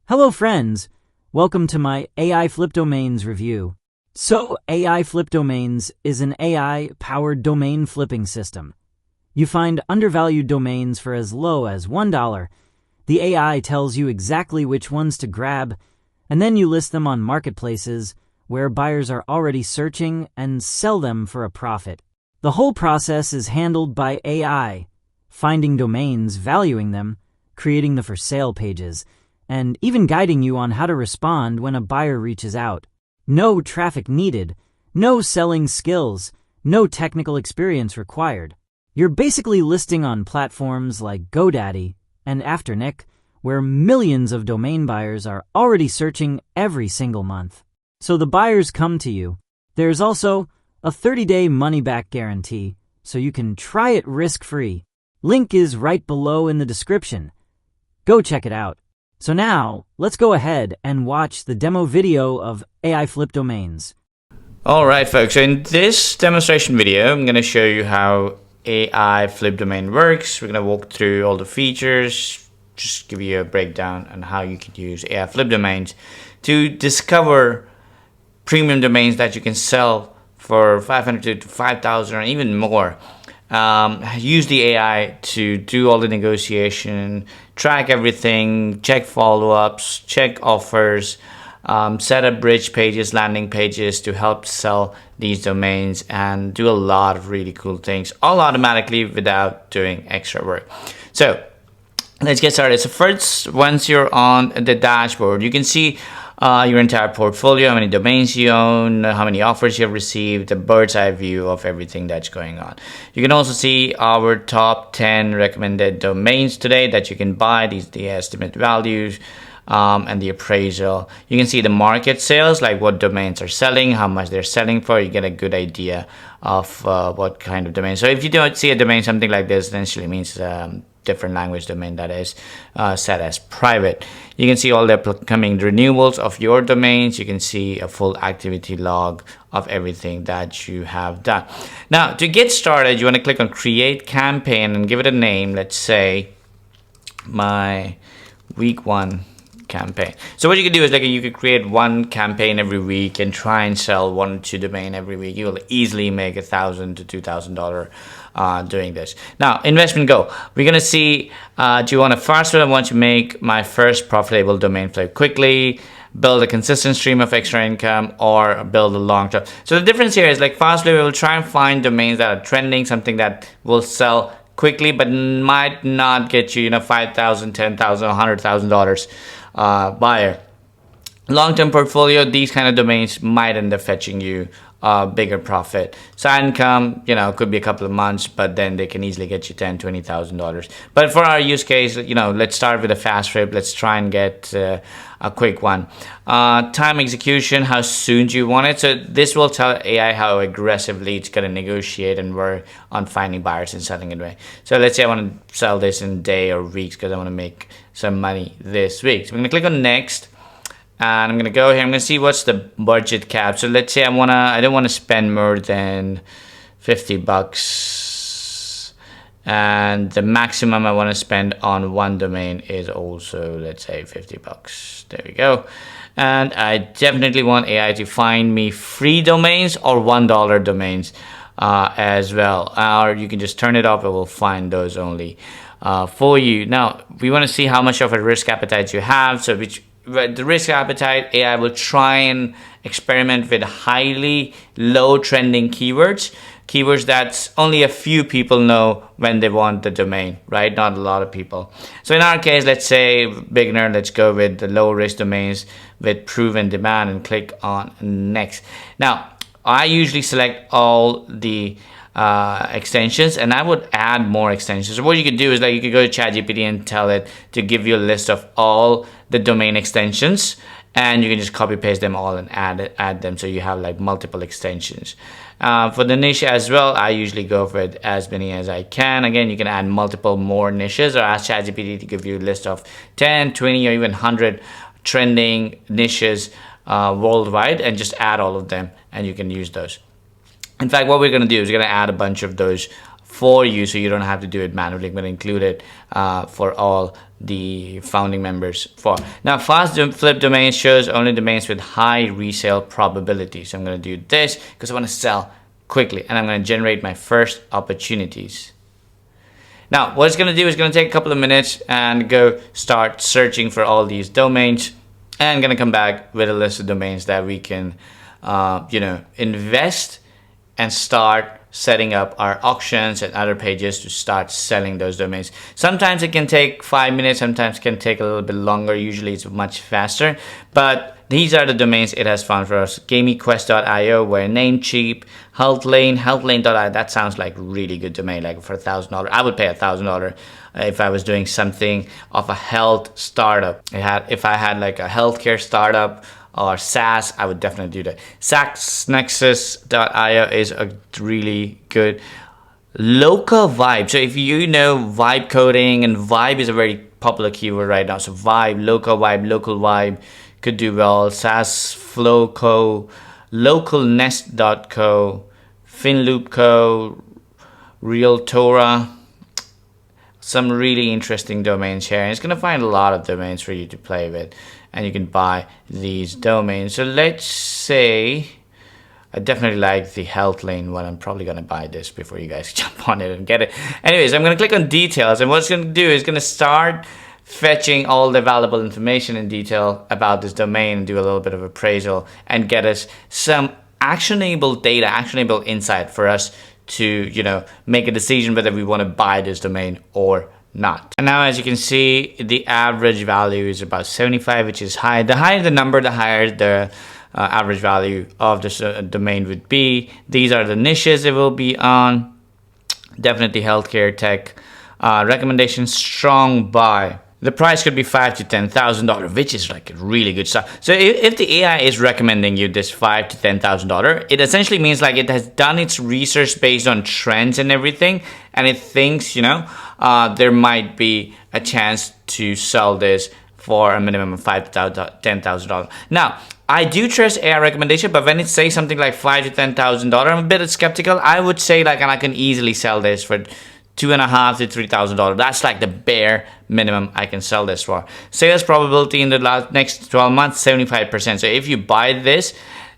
Hello friends! Welcome to my AIFlipDomains review. So, AIFlipDomains is an AI-powered domain flipping system. You find undervalued domains for as low as $1. The AI tells you exactly which ones to grab, and then you list them on marketplaces where buyers are already searching and sell them for a profit. The whole process is handled by AI, finding domains, valuing them, creating the for sale pages, and even guiding you on how to respond when a buyer reaches out. No traffic needed, no selling skills, no technical experience required. You're basically listing on platforms like GoDaddy and Afternic, where millions of domain buyers are already searching every single month. So the buyers come to you. There's also a 30-day money-back guarantee, so you can try it risk-free. Link is right below in the description. Go check it out. So now, let's go ahead and watch the demo video of AIFlipDomains. Alright folks, so in this demonstration video, I'm going to show you how AIFlipDomain works. We're going to walk through all the features, just give you a breakdown on how you can use AIFlipDomains to discover premium domains that you can sell for $500 to $5,000 or even more. Use the AI to do all the negotiation, track everything, check follow-ups, check offers, set up bridge pages, landing pages to help sell these domains, and do a lot of really cool things all automatically without doing extra work. So let's get started. So first, once you're on the dashboard, you can see your entire portfolio, how many domains you own, how many offers you have received, a bird's eye view of everything that's going on. You can also see our top 10 recommended domains today that you can buy, the estimate values, and the appraisal. You can see the market sales, like what domains are selling, how much they're selling for. You get a good idea of what kind of domain. So if you don't see a domain, something like this, essentially means different language domain that is set as private. You can see all the upcoming renewals of your domains. You can see a full activity log of everything that you have done. Now, to get started, you want to click on Create Campaign and give it a name. Let's say my week 1 campaign. So what you can do is you could create one campaign every week and try and sell 1 or 2 domain every week. You will easily make $1,000 to $2,000 doing this. Now, investment go. We're gonna see, do you want to fast flip? I want to make my first profitable domain flip quickly, build a consistent stream of extra income, or build a long term. So the difference here is fast flip, we will try and find domains that are trending, something that will sell quickly but might not get you, $5,000, $10,000, $100,000 buyer. Long-term portfolio, these kind of domains might end up fetching you bigger profit. Side income, could be a couple of months, but then they can easily get you $10,000, $20,000. But for our use case, let's start with a fast flip. Let's try and get a quick one. Time execution, how soon do you want it? So this will tell AI how aggressively it's going to negotiate and work on finding buyers and selling it away. So let's say I want to sell this in a day or weeks because I want to make some money this week. So I'm going to click on next. And I'm gonna go here. I'm gonna see what's the budget cap. So let's say I don't want to spend more than $50, and the maximum I want to spend on one domain is also, let's say, $50. There we go. And I definitely want AI to find me free domains or $1 domains as well. Or you can just turn it off. It will find those only for you. Now we want to see how much of a risk appetite you have. So the risk appetite, AI will try and experiment with highly low trending keywords that only a few people know when they want the domain, right? Not a lot of people. So in our case, let's say beginner, let's go with the low risk domains with proven demand and click on next. Now, I usually select all the extensions, and I would add more extensions. So what you could do is you could go to ChatGPT and tell it to give you a list of all the domain extensions, and you can just copy paste them all and add them, so you have multiple extensions. For the niche as well, I usually go for it as many as I can. Again, you can add multiple more niches, or ask ChatGPT to give you a list of 10, 20, or even 100 trending niches worldwide, and just add all of them, and you can use those. In fact, what we're going to do is we're going to add a bunch of those for you, so you don't have to do it manually. I'm going to include it for all the founding members for. Now, fast flip domains shows only domains with high resale probability. So I'm going to do this because I want to sell quickly, and I'm going to generate my first opportunities. Now, what it's going to do is going to take a couple of minutes and go start searching for all these domains, and I'm going to come back with a list of domains that we can, invest and start setting up our auctions and other pages to start selling those domains. Sometimes it can take 5 minutes, sometimes it can take a little bit longer. Usually it's much faster, but these are the domains it has found for us. GameyQuest.io, where Namecheap, Healthlane.io. That sounds like really good domain, like for $1,000. I would pay $1,000 if I was doing something of a health startup. If I had like a healthcare startup or SaaS, I would definitely do that. SaaSnexus.io is a really good local vibe. So if you know vibe coding, and vibe is a very popular keyword right now. So vibe, local vibe could do well. SaaS Flowco, localnest.co, FinLoopco, Realtora. Some really interesting domains here. And it's going to find a lot of domains for you to play with, and you can buy these domains. So let's say I definitely like the Healthlane one. I'm probably going to buy this before you guys jump on it and get it. Anyways, I'm going to click on details, and what it's going to do is going to start fetching all the valuable information in detail about this domain and do a little bit of appraisal and get us some actionable data, actionable insight for us to, make a decision whether we want to buy this domain or not. And now, as you can see, the average value is about 75, which is high. The higher the number, the higher the average value of this domain would be. These are the niches it will be on. Definitely healthcare, tech. Recommendation, strong buy. The price could be $5,000 to $10,000, which is like a really good stuff. So if the AI is recommending you this $5,000 to $10,000, it essentially means like it has done its research based on trends and everything, and it thinks, there might be a chance to sell this for a minimum of $5,000 to $10,000. Now, I do trust AI recommendation, but when it says something like $5,000 to $10,000, I'm a bit skeptical. I would say and I can easily sell this for $2,500 to $3,000. That's like the bare minimum I can sell this for. Sales probability in the next 12 months, 75%. So if you buy this,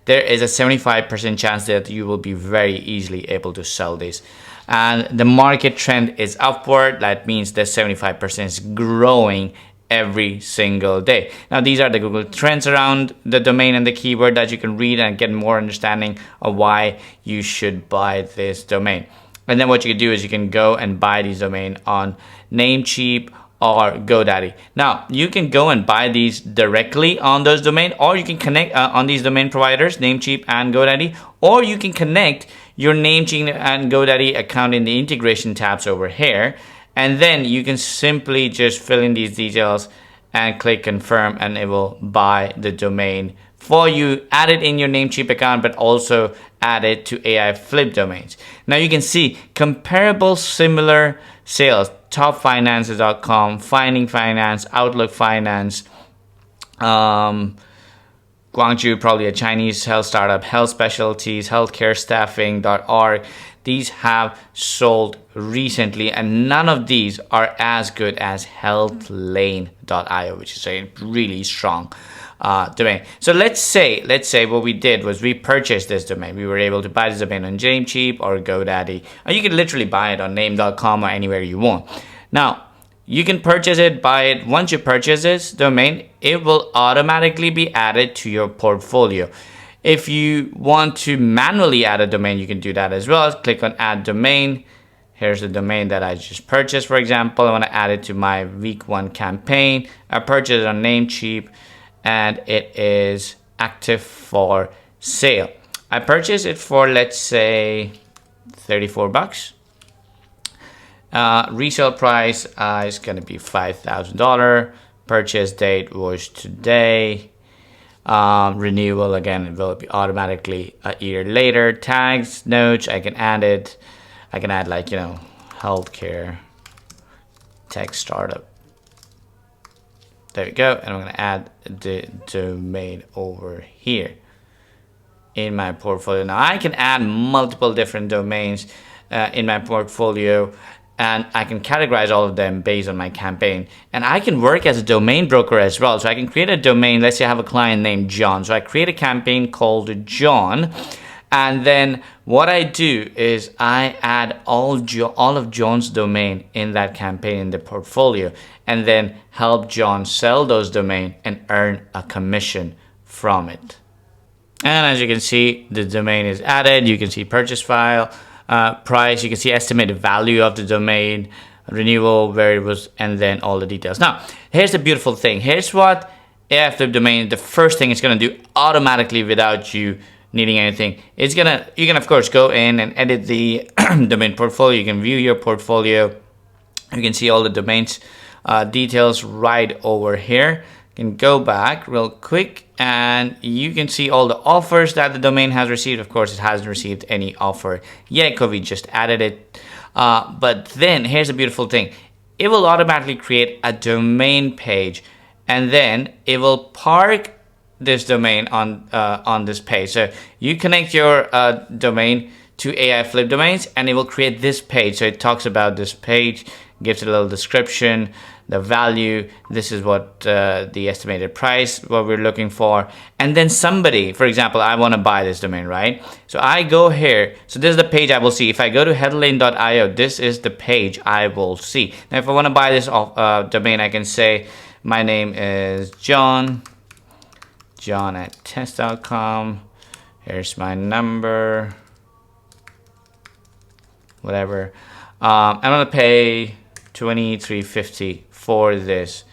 there is a 75% chance that you will be very easily able to sell this. And the market trend is upward. That means that 75% is growing every single day. Now, these are the Google trends around the domain and the keyword that you can read and get more understanding of why you should buy this domain. And then what you can do is you can go and buy these domain on Namecheap or GoDaddy. Now, you can go and buy these directly on those domain, or you can connect on these domain providers, Namecheap and GoDaddy, or you can connect your Namecheap and GoDaddy account in the integration tabs over here. And then you can simply just fill in these details and click confirm, and it will buy the domain for you. Add it in your Namecheap account, but also add it to AIFlipDomains. Now you can see comparable similar sales, topfinances.com, Finding Finance, Outlook Finance, Guangzhou, probably a Chinese health startup, Health Specialties, healthcarestaffing.org. These have sold recently, and none of these are as good as healthlane.io, which is a really strong domain. So let's say what we did was we purchased this domain. We were able to buy this domain on Namecheap or GoDaddy, or you can literally buy it on name.com or anywhere you want. Now, you can purchase it, buy it. Once you purchase this domain, it will automatically be added to your portfolio. If you want to manually add a domain, you can do that as well. Click on add domain. Here's the domain that I just purchased. For example, I want to add it to my week 1 campaign. I purchased it on Namecheap, and it is active for sale. I purchased it for, let's say, $34. Resale price is going to be $5,000. Purchase date was today. Renewal, again, it will be automatically a year later. Tags, notes, I can add it. I can add healthcare, tech startup. There we go. And I'm going to add the domain over here in my portfolio. Now I can add multiple different domains in my portfolio, and I can categorize all of them based on my campaign. And I can work as a domain broker as well. So I can create a domain. Let's say I have a client named John. So I create a campaign called John. And then what I do is I add all of John's domain in that campaign in the portfolio, and then help John sell those domain and earn a commission from it. And as you can see, the domain is added. You can see purchase file, price. You can see estimated value of the domain, renewal variables, and then all the details. Now, here's the beautiful thing. Here's what AIFlipDomains, the first thing it's going to do automatically without you needing anything. You can of course go in and edit the domain portfolio. You can view your portfolio. You can see all the domains details right over here. You can go back real quick and you can see all the offers that the domain has received. Of course, it hasn't received any offer yet because we just added it. But then here's the beautiful thing. It will automatically create a domain page, and then it will park this domain on this page. So you connect your domain to AIFlipDomains and it will create this page. So it talks about this page, gives it a little description, the value, this is what the estimated price, what we're looking for. And then somebody, for example, I want to buy this domain, right? So I go here. So this is the page I will see. If I go to headlane.io, this is the page I will see. Now, if I want to buy this domain, I can say my name is John at test.com. Here's my number, whatever. I'm gonna pay $23.50 for this.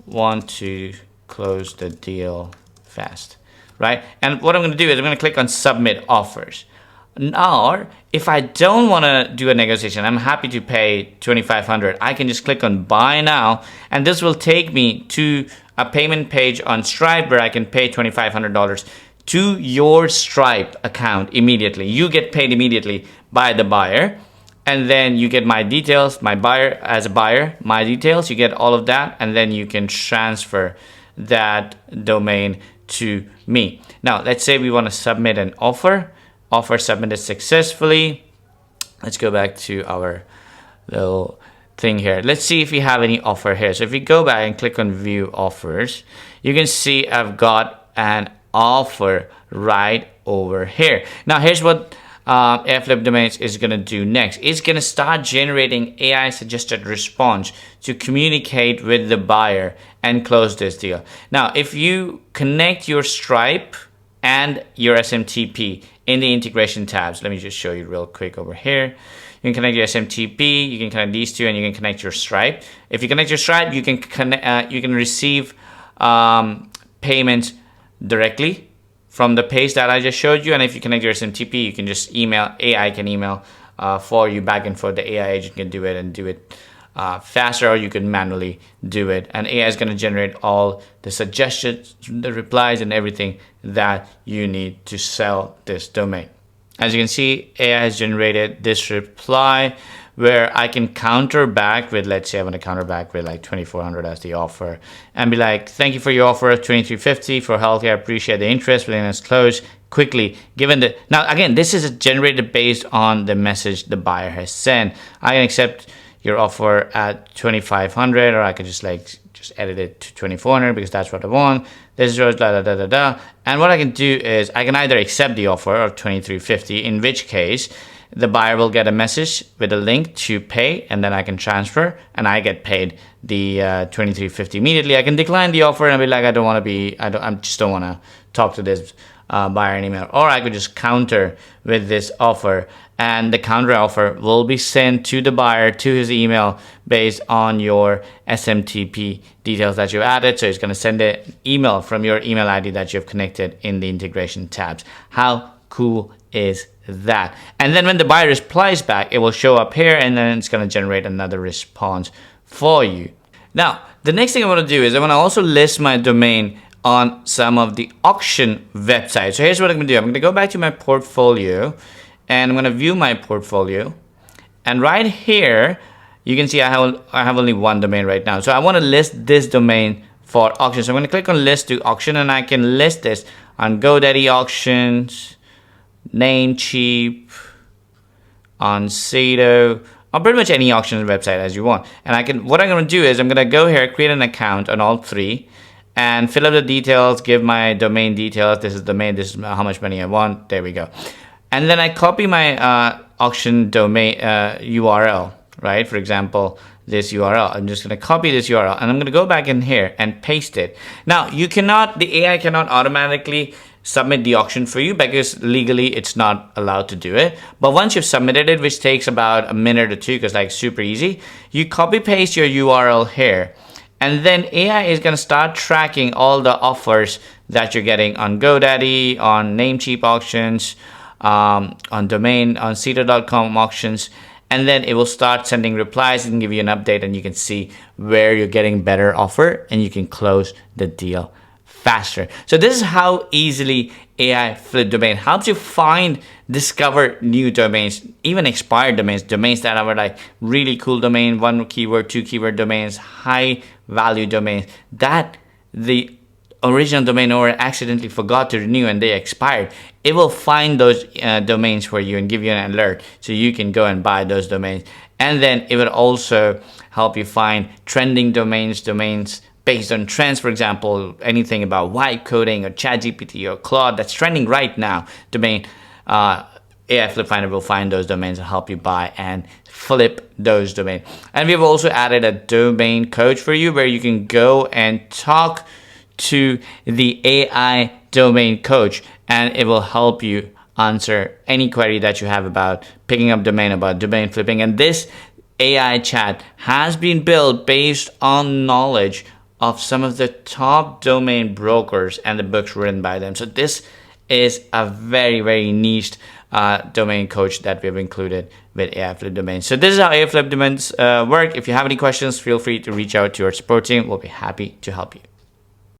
Want to close the deal fast, right? And what I'm gonna do is I'm gonna click on submit offers. Now, if I don't want to do a negotiation, I'm happy to pay $2,500. I can just click on buy now, and this will take me to a payment page on Stripe where I can pay $2,500 to your Stripe account immediately. You get paid immediately by the buyer, and then you get my details, my buyer as a buyer, my details, you get all of that, and then you can transfer that domain to me. Now, let's say we want to submit an offer. Offer submitted successfully. Let's go back to our little thing here. Let's see if we have any offer here. So if we go back and click on view offers, you can see I've got an offer right over here. Now here's what AIFlipDomains is going to do next. It's going to start generating AI suggested response to communicate with the buyer and close this deal. Now, if you connect your Stripe and your SMTP in the integration tabs, let me just show you real quick over here. You can connect your SMTP, you can connect these two, and you can connect your Stripe. If you connect your Stripe, you can receive payments directly from the page that I just showed you. And if you connect your SMTP, you can just email, AI can email for you back and forth. The AI agent can do it and do it faster, or you can manually do it. And AI is going to generate all the suggestions, the replies, and everything that you need to sell this domain. As you can see, AI has generated this reply where I can counter back with, let's say I want to counter back with like $2,400 as the offer, and be like, thank you for your offer of $2,350 for healthcare. I appreciate the interest. Willingness close quickly. Given the, now again, this is generated based on the message the buyer has sent. I can accept your offer at $2,500, or I could just edit it to $2,400 because that's what I want. This is yours, da da da da da. And what I can do is I can either accept the offer of $2,350, in which case the buyer will get a message with a link to pay, and then I can transfer and I get paid the $2,350 immediately. I can decline the offer and be like, I just don't want to talk to this buyer anymore. Or I could just counter with this offer, and the counter offer will be sent to the buyer to his email based on your SMTP details that you added. So it's going to send an email from your email ID that you've connected in the integration tabs. How cool is that? And then when the buyer replies back, it will show up here, and then it's going to generate another response for you. Now, the next thing I want to do is I want to also list my domain on some of the auction websites. So here's what I'm going to do. I'm going to go back to my portfolio, and I'm going to view my portfolio. And right here, you can see I have only one domain right now. So I want to list this domain for auction. So I'm going to click on list to auction, and I can list this on GoDaddy auctions, Namecheap, on Sedo, on pretty much any auction website as you want. And what I'm going to do is I'm going to go here, create an account on all three, and fill up the details, give my domain details. This is domain, this is how much money I want. There we go. And then I copy my auction domain URL, right? For example, this URL. I'm just going to copy this URL and I'm going to go back in here and paste it. Now, the AI cannot automatically submit the auction for you because legally it's not allowed to do it. But once you've submitted it, which takes about a minute or two because like super easy, you copy paste your URL here. And then AI is going to start tracking all the offers that you're getting on GoDaddy, on Namecheap auctions, on domain, on Sedo.com auctions. And then it will start sending replies and give you an update, and you can see where you're getting better offer and you can close the deal faster. So this is how easily AI Flip Domain helps you discover new domains, even expired domains that are like really cool domain, 1 keyword, 2 keyword domains, high value domains that the original domain owner accidentally forgot to renew and they expired. It will find those domains for you and give you an alert so you can go and buy those domains. And then it will also help you find trending domains based on trends. For example, anything about vibe coding or ChatGPT or Claude that's trending right now. AI Flip Finder will find those domains and help you buy and flip those domains. And we've also added a domain coach for you where you can go and talk to the AI domain coach, and it will help you answer any query that you have about picking up domain, about domain flipping. And this AI chat has been built based on knowledge of some of the top domain brokers and the books written by them. So this is a very, very niche domain coach that we've included with AI Flip Domains. So this is how AI Flip Domains work. If you have any questions, feel free to reach out to our support team. We'll be happy to help you.